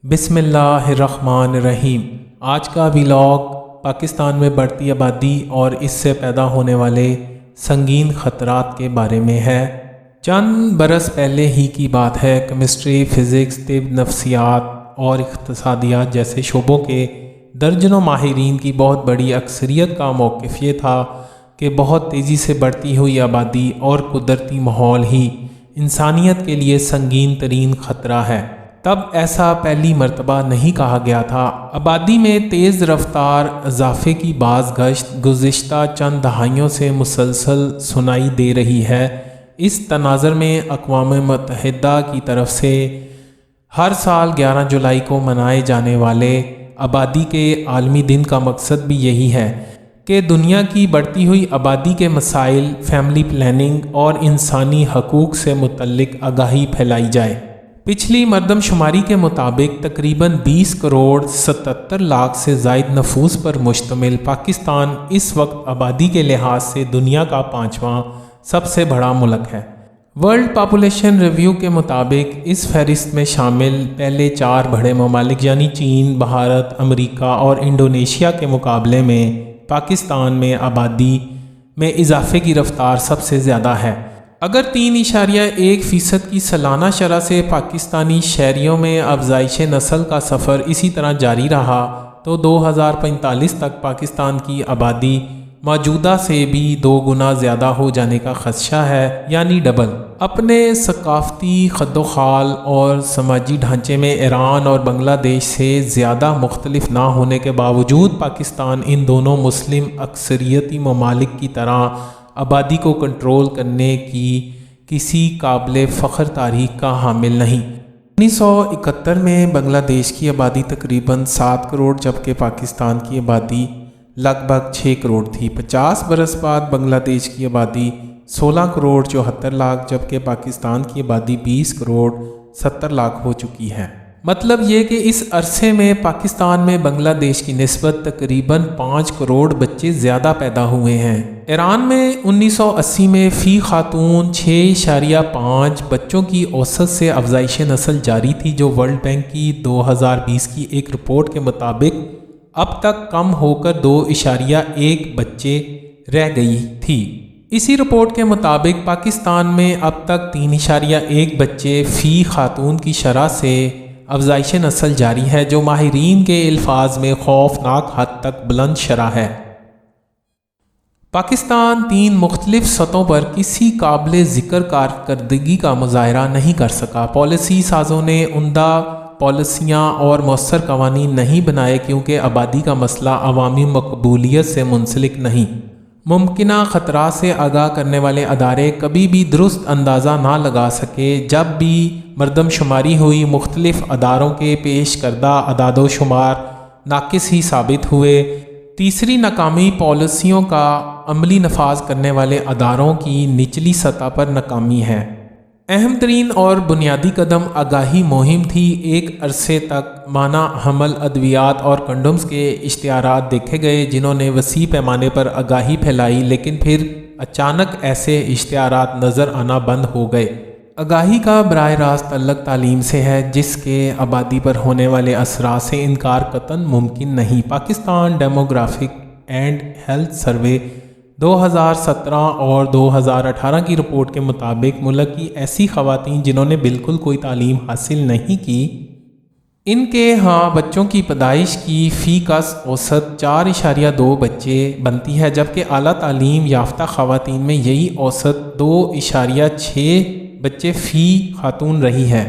بسم اللہ الرحمن الرحیم۔ آج کا ویلاگ پاکستان میں بڑھتی آبادی اور اس سے پیدا ہونے والے سنگین خطرات کے بارے میں ہے۔ چند برس پہلے ہی کی بات ہے، کیمسٹری، فزکس، طب، نفسیات اور اقتصادیات جیسے شعبوں کے درجنوں ماہرین کی بہت بڑی اکثریت کا موقف یہ تھا کہ بہت تیزی سے بڑھتی ہوئی آبادی اور قدرتی ماحول ہی انسانیت کے لیے سنگین ترین خطرہ ہے۔ تب ایسا پہلی مرتبہ نہیں کہا گیا تھا۔ آبادی میں تیز رفتار اضافے کی باز گشت گزشتہ چند دہائیوں سے مسلسل سنائی دے رہی ہے۔ اس تناظر میں اقوام متحدہ کی طرف سے ہر سال 11 جولائی کو منائے جانے والے آبادی کے عالمی دن کا مقصد بھی یہی ہے کہ دنیا کی بڑھتی ہوئی آبادی کے مسائل، فیملی پلاننگ اور انسانی حقوق سے متعلق آگاہی پھیلائی جائے۔ پچھلی مردم شماری کے مطابق تقریباً 20 کروڑ 77 لاکھ سے زائد نفوس پر مشتمل پاکستان اس وقت آبادی کے لحاظ سے دنیا کا 5واں سب سے بڑا ملک ہے۔ ورلڈ پاپولیشن ریویو کے مطابق اس فہرست میں شامل پہلے 4 بڑے ممالک یعنی چین، بھارت، امریکہ اور انڈونیشیا کے مقابلے میں پاکستان میں آبادی میں اضافے کی رفتار سب سے زیادہ ہے۔ اگر 3.1% کی سالانہ شرح سے پاکستانی شہریوں میں افزائش نسل کا سفر اسی طرح جاری رہا تو 2045 تک پاکستان کی آبادی موجودہ سے بھی 2 گنا زیادہ ہو جانے کا خدشہ ہے، یعنی ڈبل۔ اپنے ثقافتی خد و خال اور سماجی ڈھانچے میں ایران اور بنگلہ دیش سے زیادہ مختلف نہ ہونے کے باوجود پاکستان ان دونوں مسلم اکثریتی ممالک کی طرح آبادی کو کنٹرول کرنے کی کسی قابل فخر تاریخ کا حامل نہیں۔ 1971 میں بنگلہ دیش کی آبادی تقریباً 7 کروڑ جبکہ پاکستان کی آبادی لگ بھگ 6 کروڑ تھی۔ 50 برس بعد بنگلہ دیش کی آبادی 16 کروڑ 74 لاکھ جبکہ پاکستان کی آبادی 20 کروڑ 70 لاکھ ہو چکی ہے۔ مطلب یہ کہ اس عرصے میں پاکستان میں بنگلہ دیش کی نسبت تقریباً 5 کروڑ بچے زیادہ پیدا ہوئے ہیں۔ ایران میں 1980 میں فی خاتون 6.5 بچوں کی اوسط سے افزائش نسل جاری تھی، جو ورلڈ بینک کی 2020 کی ایک رپورٹ کے مطابق اب تک کم ہو کر 2.1 بچے رہ گئی تھی۔ اسی رپورٹ کے مطابق پاکستان میں اب تک 3.1 بچے فی خاتون کی شرح سے افزائش نسل جاری ہے، جو ماہرین کے الفاظ میں خوفناک حد تک بلند شرح ہے۔ پاکستان 3 مختلف سطحوں پر کسی قابل ذکر کارکردگی کا مظاہرہ نہیں کر سکا۔ پالیسی سازوں نے عمدہ پالیسیاں اور مؤثر قوانین نہیں بنائے کیونکہ آبادی کا مسئلہ عوامی مقبولیت سے منسلک نہیں۔ ممکنہ خطرات سے آگاہ کرنے والے ادارے کبھی بھی درست اندازہ نہ لگا سکے۔ جب بھی مردم شماری ہوئی، مختلف اداروں کے پیش کردہ اعداد و شمار ناقص ہی ثابت ہوئے۔ تیسری ناکامی پالیسیوں کا عملی نفاذ کرنے والے اداروں کی نچلی سطح پر ناکامی ہے۔ اہم ترین اور بنیادی قدم آگاہی مہم تھی۔ ایک عرصے تک مانع حمل ادویات اور کنڈومز کے اشتہارات دیکھے گئے جنہوں نے وسیع پیمانے پر آگاہی پھیلائی، لیکن پھر اچانک ایسے اشتہارات نظر آنا بند ہو گئے۔ آگاہی کا براہ راست تعلق تعلیم سے ہے، جس کے آبادی پر ہونے والے اثرات سے انکار قطعاً ممکن نہیں۔ Pakistan demographic and health survey 2017 اور 2018 کی رپورٹ کے مطابق ملک کی ایسی خواتین جنہوں نے بالکل کوئی تعلیم حاصل نہیں کی، ان کے ہاں بچوں کی پیدائش کی فی کس اوسط 4.2 بچے بنتی ہے، جبکہ اعلیٰ تعلیم یافتہ خواتین میں یہی اوسط 2.6 بچے فی خاتون رہی ہے۔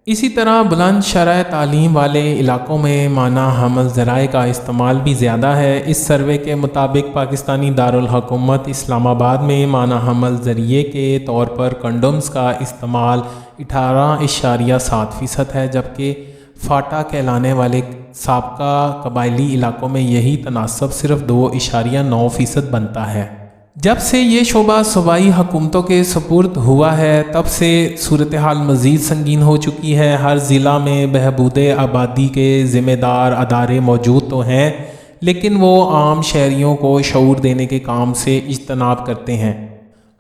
اسی طرح بلند شرح تعلیم والے علاقوں میں مانع حمل ذرائع کا استعمال بھی زیادہ ہے۔ اس سروے کے مطابق پاکستانی دارالحکومت اسلام آباد میں مانع حمل ذریعے کے طور پر کنڈومز کا استعمال 18.7% ہے، جبکہ فاٹا کہلانے والے سابقہ قبائلی علاقوں میں یہی تناسب صرف 2.9% بنتا ہے۔ جب سے یہ شعبہ صوبائی حکومتوں کے سپرد ہوا ہے، تب سے صورتحال مزید سنگین ہو چکی ہے۔ ہر ضلع میں بہبود آبادی کے ذمہ دار ادارے موجود تو ہیں، لیکن وہ عام شہریوں کو شعور دینے کے کام سے اجتناب کرتے ہیں۔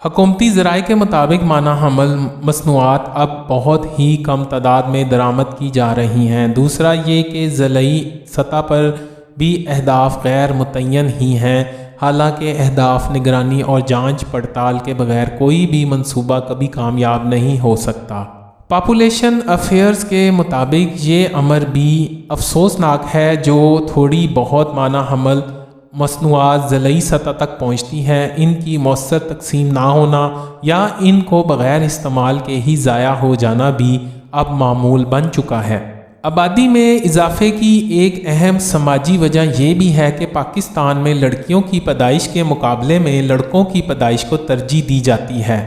حکومتی ذرائع کے مطابق معنی حمل مصنوعات اب بہت ہی کم تعداد میں درآمد کی جا رہی ہیں۔ دوسرا یہ کہ ضلعی سطح پر بھی اہداف غیر متعین ہی ہیں، حالانکہ اہداف نگرانی اور جانچ پڑتال کے بغیر کوئی بھی منصوبہ کبھی کامیاب نہیں ہو سکتا۔ پاپولیشن افیئرز کے مطابق یہ امر بھی افسوسناک ہے جو تھوڑی بہت معنی حمل مصنوعات ضلعی سطح تک پہنچتی ہیں، ان کی مؤثر تقسیم نہ ہونا یا ان کو بغیر استعمال کے ہی ضائع ہو جانا بھی اب معمول بن چکا ہے۔ آبادی میں اضافے کی ایک اہم سماجی وجہ یہ بھی ہے کہ پاکستان میں لڑکیوں کی پیدائش کے مقابلے میں لڑکوں کی پیدائش کو ترجیح دی جاتی ہے۔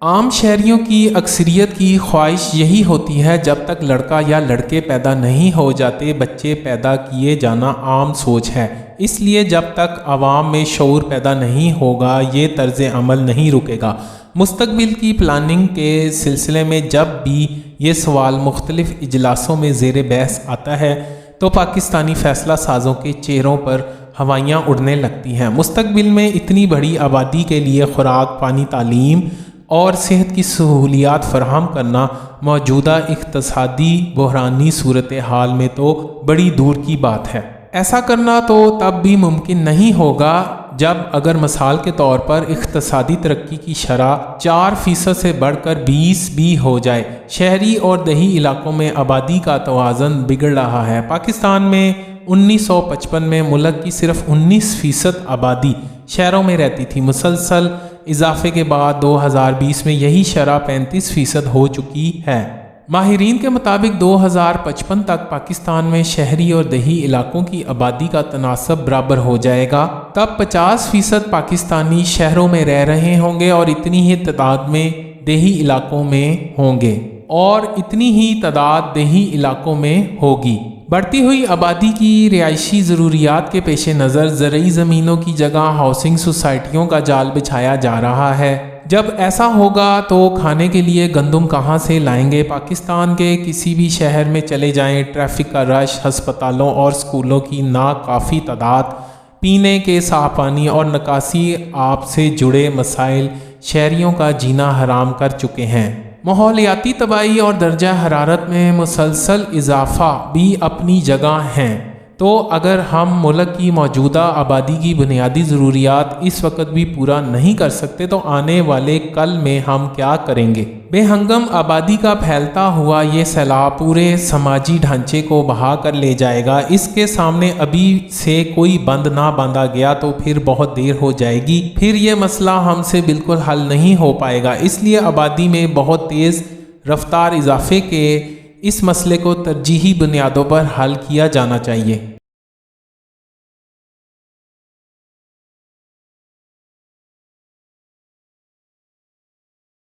عام شہریوں کی اکثریت کی خواہش یہی ہوتی ہے جب تک لڑکا یا لڑکے پیدا نہیں ہو جاتے بچے پیدا کیے جانا عام سوچ ہے، اس لیے جب تک عوام میں شعور پیدا نہیں ہوگا یہ طرز عمل نہیں رکے گا۔ مستقبل کی پلاننگ کے سلسلے میں جب بھی یہ سوال مختلف اجلاسوں میں زیر بحث آتا ہے تو پاکستانی فیصلہ سازوں کے چہروں پر ہوائیاں اڑنے لگتی ہیں۔ مستقبل میں اتنی بڑی آبادی کے لیے خوراک، پانی، تعلیم اور صحت کی سہولیات فراہم کرنا موجودہ اقتصادی بحرانی صورتحال میں تو بڑی دور کی بات ہے۔ ایسا کرنا تو تب بھی ممکن نہیں ہوگا جب اگر مثال کے طور پر اقتصادی ترقی کی شرح 4% سے بڑھ کر 20 بھی ہو جائے۔ شہری اور دیہی علاقوں میں آبادی کا توازن بگڑ رہا ہے۔ پاکستان میں 1955 میں ملک کی صرف 19% آبادی شہروں میں رہتی تھی۔ مسلسل اضافے کے بعد 2020 میں یہی شرح 35% ہو چکی ہے۔ ماہرین کے مطابق 2055 تک پاکستان میں شہری اور دیہی علاقوں کی آبادی کا تناسب برابر ہو جائے گا۔ تب 50% پاکستانی شہروں میں رہ رہے ہوں گے اور اتنی ہی تعداد میں دیہی علاقوں میں ہوں گے اور اتنی ہی تعداد دیہی علاقوں میں ہوگی۔ بڑھتی ہوئی آبادی کی رہائشی ضروریات کے پیش نظر زرعی زمینوں کی جگہ ہاؤسنگ سوسائٹیوں کا جال بچھایا جا رہا ہے۔ جب ایسا ہوگا تو کھانے کے لیے گندم کہاں سے لائیں گے؟ پاکستان کے کسی بھی شہر میں چلے جائیں، ٹریفک کا رش، ہسپتالوں اور سکولوں کی ناکافی تعداد، پینے کے صاف پانی اور نکاسی آب سے جڑے مسائل شہریوں کا جینا حرام کر چکے ہیں۔ ماحولیاتی تباہی اور درجہ حرارت میں مسلسل اضافہ بھی اپنی جگہ ہیں۔ تو اگر ہم ملک کی موجودہ آبادی کی بنیادی ضروریات اس وقت بھی پورا نہیں کر سکتے تو آنے والے کل میں ہم کیا کریں گے؟ بے ہنگم آبادی کا پھیلتا ہوا یہ سیلاب پورے سماجی ڈھانچے کو بہا کر لے جائے گا۔ اس کے سامنے ابھی سے کوئی بند نہ باندھا گیا تو پھر بہت دیر ہو جائے گی، پھر یہ مسئلہ ہم سے بالکل حل نہیں ہو پائے گا۔ اس لیے آبادی میں بہت تیز رفتار اضافے کے اس مسئلے کو ترجیحی بنیادوں پر حل کیا جانا چاہیے۔